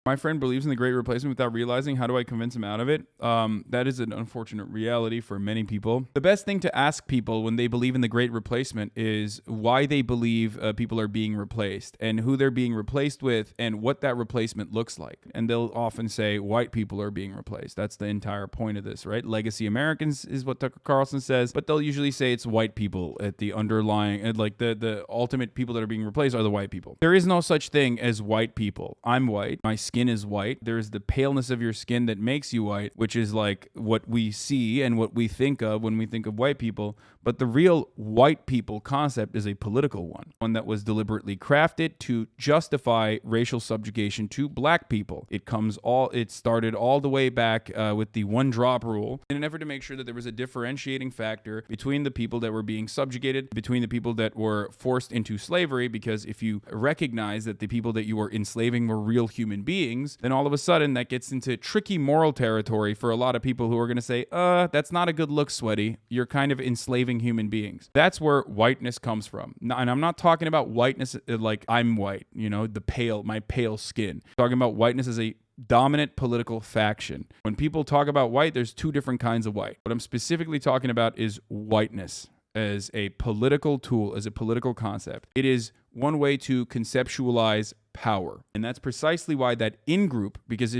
My friend believes in the Great Replacement without realizing. How do I convince him out of it? That is an unfortunate reality for many people. The best thing to ask people when they believe in the Great Replacement is why they believe people are being replaced and who they're being replaced with and what that replacement looks like. And they'll often say white people are being replaced. That's the entire point of this, right? Legacy Americans is what Tucker Carlson says, but they'll usually say it's white people at the underlying, like the ultimate people that are being replaced are the white people. There is no such thing as white people. I'm white. My skin is white. There's the paleness of your skin that makes you white, which is like what we see and what we think of when we think of white people. But the real white people concept is a political one that was deliberately crafted to justify racial subjugation to black people. It started all the way back with the one drop rule in an effort to make sure that there was a differentiating factor between the people that were being subjugated, between the people that were forced into slavery, because if you recognize that the people that you were enslaving were real human beings, then all of a sudden that gets into tricky moral territory for a lot of people who are going to say, that's not a good look, sweaty. You're kind of enslaving human beings. That's where whiteness comes from. And I'm not talking about whiteness like I'm white, my pale skin. I'm talking about whiteness as a dominant political faction. When people talk about white, there's two different kinds of white. What I'm specifically talking about is whiteness as a political tool, as a political concept. It is one way to conceptualize power. And that's precisely why that in-group, because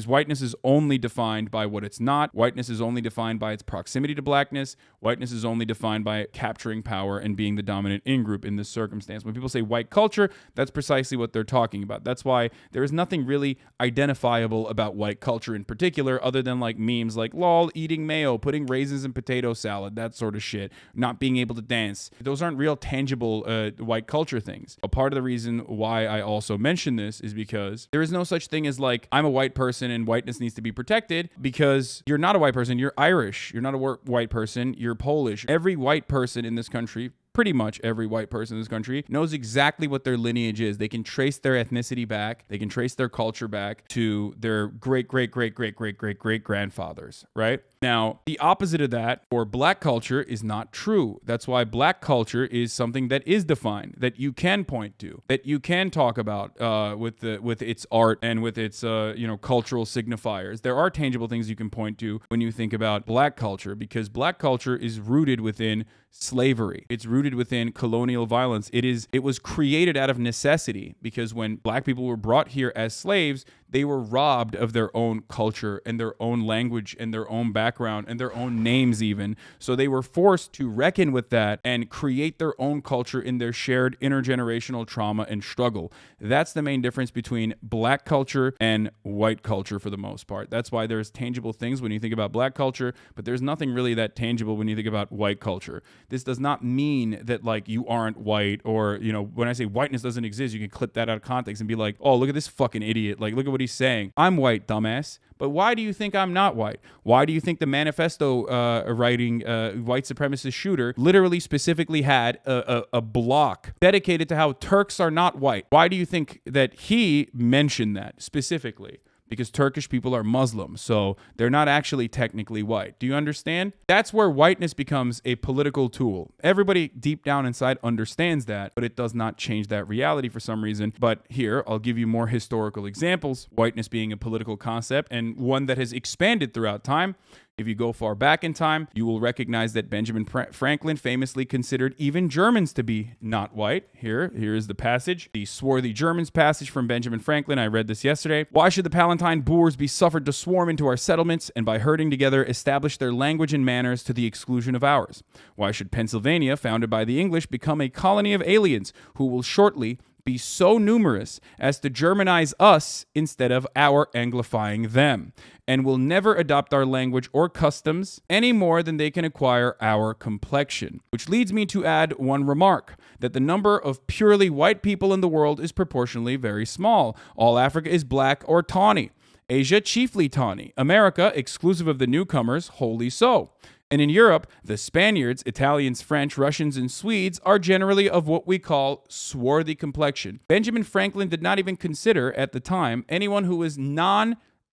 whiteness is only defined by what it's not. Whiteness is only defined by its proximity to blackness. Whiteness is only defined by capturing power and being the dominant in-group in this circumstance. When people say white culture, that's precisely what they're talking about. That's why there is nothing really identifiable about white culture in particular, other than like memes like lol, eating mayo, putting raisins in potato salad, that sort of shit, not being able to dance. Those aren't real tangible white culture things. A part of the reason why I also mention this is because there is no such thing as like, I'm a white person and whiteness needs to be protected, because you're not a white person, you're Irish. You're not a white person, you're Polish. Every white person in this country, pretty much every white person in this country, knows exactly what their lineage is. They can trace their ethnicity back. They can trace their culture back to their great-great-great-great-great-great-great-grandfathers, right? Now, the opposite of that for black culture is not true. That's why black culture is something that is defined, that you can point to, that you can talk about with its art and with its cultural signifiers. There are tangible things you can point to when you think about black culture, because black culture is rooted within slavery. It's rooted within colonial violence. It was created out of necessity, because when black people were brought here as slaves, they were robbed of their own culture and their own language and their own background and their own names even. So they were forced to reckon with that and create their own culture in their shared intergenerational trauma and struggle. That's the main difference between black culture and white culture for the most part. That's why there's tangible things when you think about black culture, but there's nothing really that tangible when you think about white culture. This does not mean that like you aren't white, or, when I say whiteness doesn't exist, you can clip that out of context and be like, oh, look at this fucking idiot. Like, look at what he's saying. I'm white, dumbass. But why do you think I'm not white? Why do you think the manifesto writing white supremacist shooter literally specifically had a block dedicated to how Turks are not white? Why do you think that he mentioned that specifically? Because Turkish people are Muslim, so they're not actually technically white. Do you understand? That's where whiteness becomes a political tool. Everybody deep down inside understands that, but it does not change that reality for some reason. But here, I'll give you more historical examples. Whiteness being a political concept and one that has expanded throughout time. If you go far back in time, you will recognize that Benjamin Franklin famously considered even Germans to be not white. Here is the passage, the Swarthy Germans passage from Benjamin Franklin. I read this yesterday. Why should the Palatine Boers be suffered to swarm into our settlements and by herding together establish their language and manners to the exclusion of ours? Why should Pennsylvania, founded by the English, become a colony of aliens who will shortly be so numerous as to Germanize us instead of our Anglifying them, and will never adopt our language or customs any more than they can acquire our complexion? Which leads me to add one remark, that the number of purely white people in the world is proportionally very small. All Africa is black or tawny. Asia chiefly tawny. America, exclusive of the newcomers, wholly so. And in Europe, the Spaniards, Italians, French, Russians, and Swedes are generally of what we call swarthy complexion. Benjamin Franklin did not even consider at the time anyone who was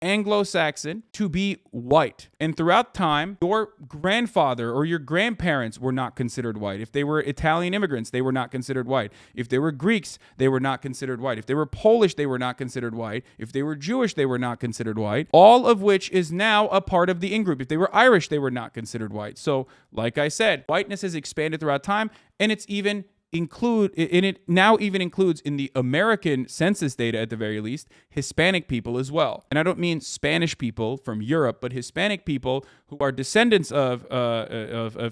Anglo-Saxon to be white. And throughout time, your grandfather or your grandparents were not considered white. If they were Italian immigrants, they were not considered white. If they were Greeks, they were not considered white. If they were Polish, they were not considered white. If they were Jewish, they were not considered white. All of which is now a part of the in-group. If they were Irish, they were not considered white. So, like I said, whiteness has expanded throughout time, and it now even includes in the American census data, at the very least, Hispanic people as well. And I don't mean Spanish people from Europe, but Hispanic people who are descendants of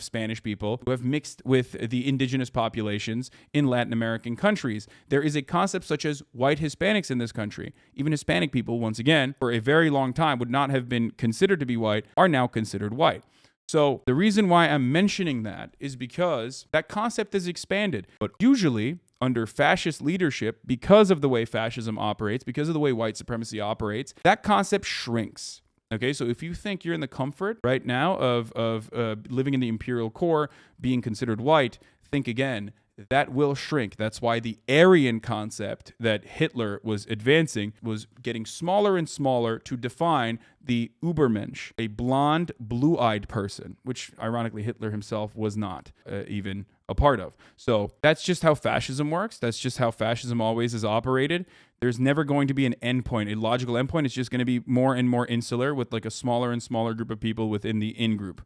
Spanish people who have mixed with the indigenous populations in Latin American countries. There is a concept such as white Hispanics in this country. Even Hispanic people, once again, for a very long time would not have been considered to be white, are now considered white. So the reason why I'm mentioning that is because that concept has expanded. But usually under fascist leadership, because of the way fascism operates, because of the way white supremacy operates, that concept shrinks. Okay, so if you think you're in the comfort right now of living in the imperial core, being considered white, think again. That will shrink. That's why the Aryan concept that Hitler was advancing was getting smaller and smaller to define the Übermensch, a blonde, blue-eyed person, which ironically Hitler himself was not even a part of. So that's just how fascism works. That's just how fascism always has operated. There's never going to be an endpoint, a logical endpoint. It's just going to be more and more insular with like a smaller and smaller group of people within the in-group.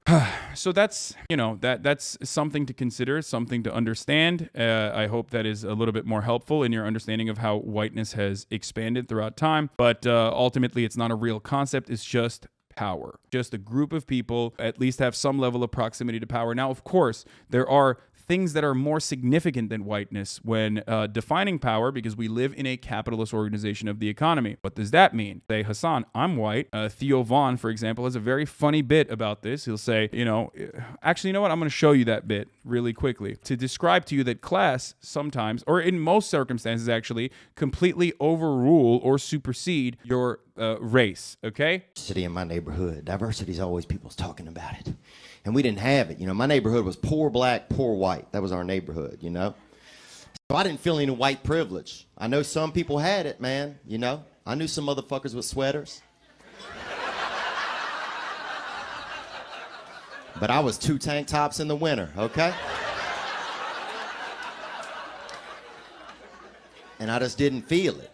So that's, that's something to consider, something to understand. I hope that is a little bit more helpful in your understanding of how whiteness has expanded throughout time. But ultimately, it's not a real concept. It's just power. Just a group of people at least have some level of proximity to power. Now, of course, there are things that are more significant than whiteness when defining power, because we live in a capitalist organization of the economy. What does that mean? Say, Hasan, I'm white. Theo Vaughn, for example, has a very funny bit about this. He'll say, actually, you know what? I'm going to show you that bit really quickly to describe to you that class sometimes, or in most circumstances actually, completely overrule or supersede your race, okay? City in my neighborhood, diversity is always people's talking about it. And we didn't have it. My neighborhood was poor black, poor white. That was our neighborhood, So I didn't feel any white privilege. I know some people had it, man, I knew some motherfuckers with sweaters. But I was 2 tank tops in the winter, okay? And I just didn't feel it,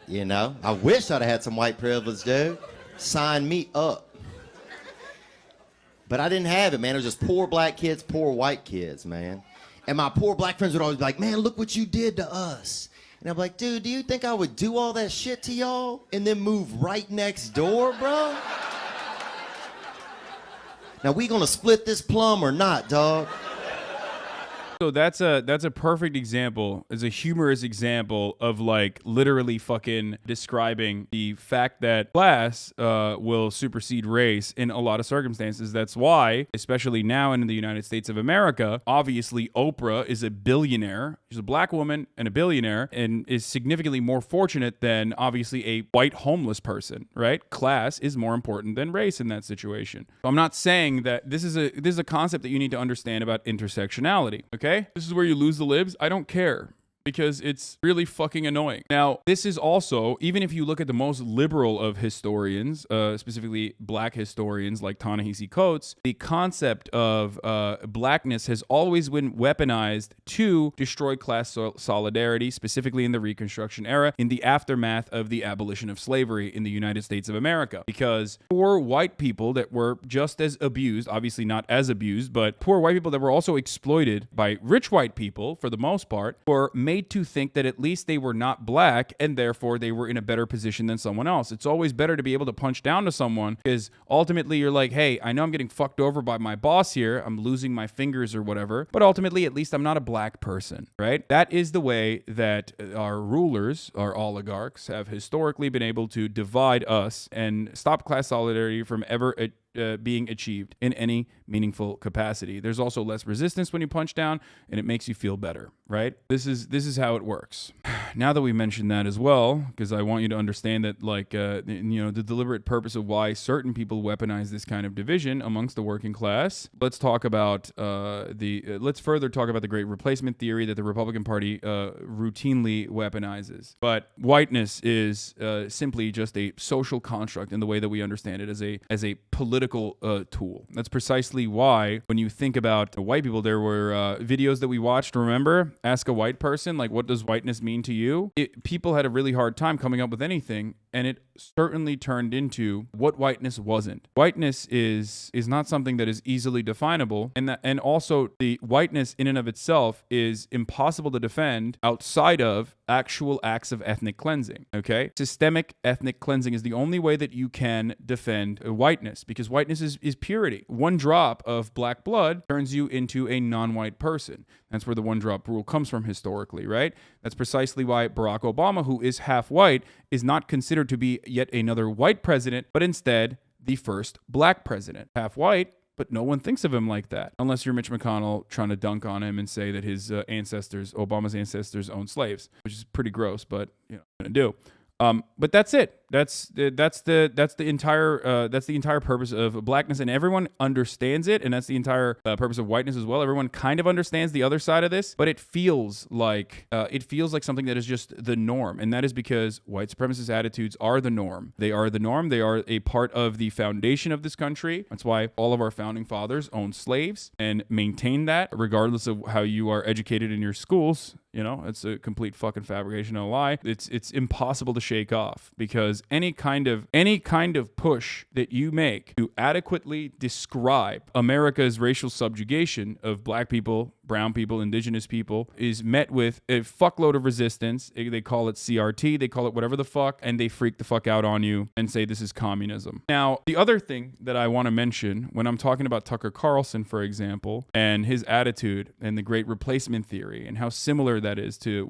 I wish I'd have had some white privilege, dude. Sign me up. But I didn't have it, man. It was just poor black kids, poor white kids, man. And my poor black friends would always be like, man, look what you did to us. And I'm like, dude, do you think I would do all that shit to y'all and then move right next door, bro? Now, we gonna split this plum or not, dog? So that's a perfect example, is a humorous example of like literally fucking describing the fact that class will supersede race in a lot of circumstances. That's why, especially now in the United States of America, obviously Oprah is a billionaire. She's a black woman and a billionaire and is significantly more fortunate than obviously a white homeless person, right? Class is more important than race in that situation. So I'm not saying that this is a concept that you need to understand about intersectionality, okay? This is where you lose the libs. I don't care, because it's really fucking annoying. Now, this is also, even if you look at the most liberal of historians, specifically black historians like Ta-Nehisi Coates, the concept of blackness has always been weaponized to destroy class solidarity, specifically in the Reconstruction era, in the aftermath of the abolition of slavery in the United States of America. Because poor white people that were just as abused, obviously not as abused, but poor white people that were also exploited by rich white people, for the most part, were made to think that at least they were not black and therefore they were in a better position than someone else. It's always better to be able to punch down to someone, because ultimately you're like, hey, I know I'm getting fucked over by my boss here. I'm losing my fingers or whatever, but ultimately at least I'm not a black person, right? That is the way that our rulers, our oligarchs, have historically been able to divide us and stop class solidarity from ever being achieved in any meaningful capacity. There's also less resistance when you punch down, and it makes you feel better, right? This is how it works. Now that we mentioned that as well, because I want you to understand that, like, the deliberate purpose of why certain people weaponize this kind of division amongst the working class. Let's talk about let's further talk about the Great Replacement theory that the Republican Party routinely weaponizes. But whiteness is simply just a social construct in the way that we understand it as a political tool. That's precisely why when you think about white people, there were videos that we watched. Remember, ask a white person, like, what does whiteness mean to you? People had a really hard time coming up with anything, and it certainly turned into what whiteness wasn't. Whiteness is not something that is easily definable, and also the whiteness in and of itself is impossible to defend outside of actual acts of ethnic cleansing. Okay, systemic ethnic cleansing is the only way that you can defend whiteness, because whiteness is purity. One drop of black blood turns you into a non-white person. That's where the one drop rule comes from historically, right? That's precisely why Barack Obama, who is half white, is not considered to be yet another white president, but instead the first black president. Half white, but no one thinks of him like that, unless you're Mitch McConnell trying to dunk on him and say that his Obama's ancestors, owned slaves, which is pretty gross, but gonna do. But that's it. That's the entire purpose of blackness, and everyone understands it, and that's the entire purpose of whiteness as well. Everyone kind of understands the other side of this, but it feels like something that is just the norm, and that is because white supremacist attitudes are the norm. They are the norm. They are a part of the foundation of this country. That's why all of our founding fathers owned slaves and maintained that, regardless of how you are educated in your schools. It's a complete fucking fabrication and a lie. It's impossible to shake off, because any kind of push that you make to adequately describe America's racial subjugation of black people, brown people, indigenous people is met with a fuckload of resistance. They call it CRT, they call it whatever the fuck, and they freak the fuck out on you and say this is communism. Now, the other thing that I want to mention when I'm talking about Tucker Carlson, for example, and his attitude and the Great Replacement theory, and how similar that is to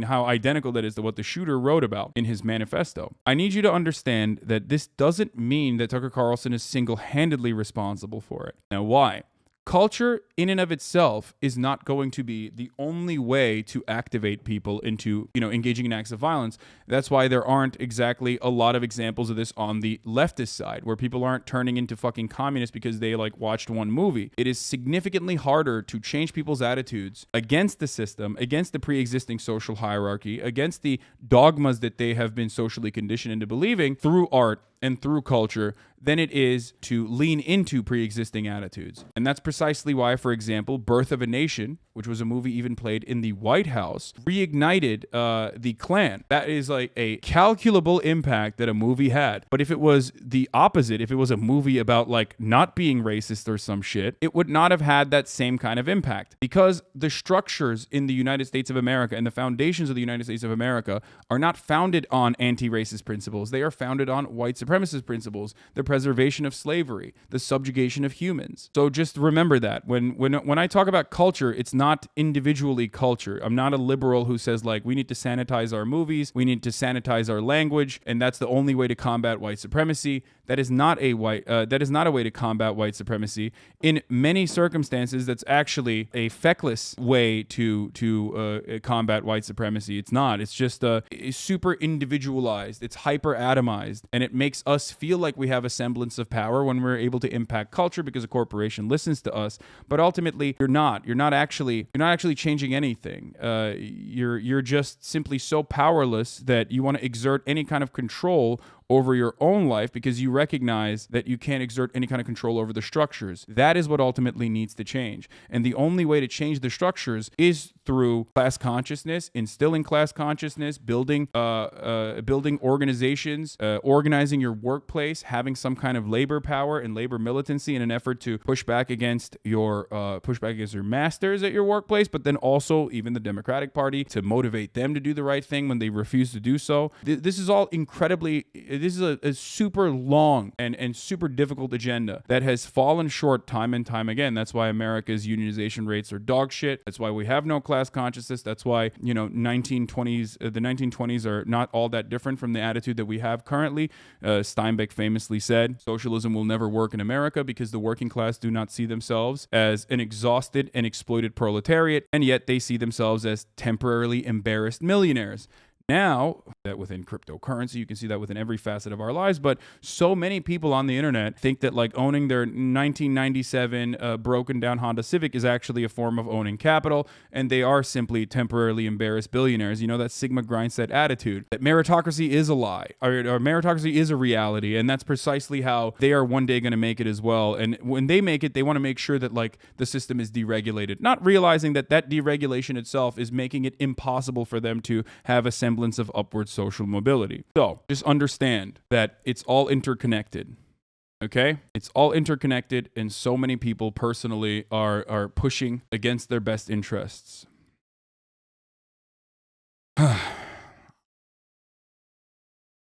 how identical that is to what the shooter wrote about in his manifesto. I need you to understand that this doesn't mean that Tucker Carlson is single-handedly responsible for it. Now, why? Culture in and of itself is not going to be the only way to activate people into, engaging in acts of violence. That's why there aren't exactly a lot of examples of this on the leftist side, where people aren't turning into fucking communists because they watched one movie. It is significantly harder to change people's attitudes against the system, against the pre-existing social hierarchy, against the dogmas that they have been socially conditioned into believing through art and through culture than it is to lean into pre-existing attitudes. And that's precisely why, for example, Birth of a Nation, which was a movie even played in the White House, reignited the Klan. That is like a calculable impact that a movie had. But if it was the opposite, if it was a movie about not being racist or some shit, it would not have had that same kind of impact, because the structures in the United States of America and the foundations of the United States of America are not founded on anti-racist principles. They are founded on white supremacist principles, the preservation of slavery, the subjugation of humans. So just remember that when I talk about culture, it's not individually culture. I'm not a liberal who says we need to sanitize our movies, we need to sanitize our language, and that's the only way to combat white supremacy. That is not a way to combat white supremacy. In many circumstances, that's actually a feckless way to combat white supremacy. It's not. It's just super individualized. It's hyper atomized, and it makes us feel like we have a semblance of power when we're able to impact culture because a corporation listens to us. But ultimately, you're not. You're not actually changing anything. You're just simply so powerless that you want to exert any kind of control over your own life because you recognize that you can't exert any kind of control over the structures. That is what ultimately needs to change. And the only way to change the structures is through class consciousness, instilling class consciousness, building organizations, organizing your workplace, having some kind of labor power and labor militancy in an effort to push back against your masters at your workplace, but then also even the Democratic Party to motivate them to do the right thing when they refuse to do so. This is all incredibly This is a super long and super difficult agenda that has fallen short time and time again. That's why America's unionization rates are dog shit. That's why we have no class consciousness. That's why, the 1920s are not all that different from the attitude that we have currently. Steinbeck famously said, socialism will never work in America because the working class do not see themselves as an exhausted and exploited proletariat, and yet they see themselves as temporarily embarrassed millionaires. Now, that within cryptocurrency, you can see that within every facet of our lives, but so many people on the internet think that like owning their 1997 broken down Honda Civic is actually a form of owning capital, and they are simply temporarily embarrassed billionaires. That Sigma Grindset attitude, that meritocracy is a lie, or meritocracy is a reality, and that's precisely how they are one day going to make it as well. And when they make it, they want to make sure that like the system is deregulated, not realizing that deregulation itself is making it impossible for them to have a semblance of upward social mobility. So just understand that it's all interconnected. Okay? It's all interconnected, and so many people personally are pushing against their best interests.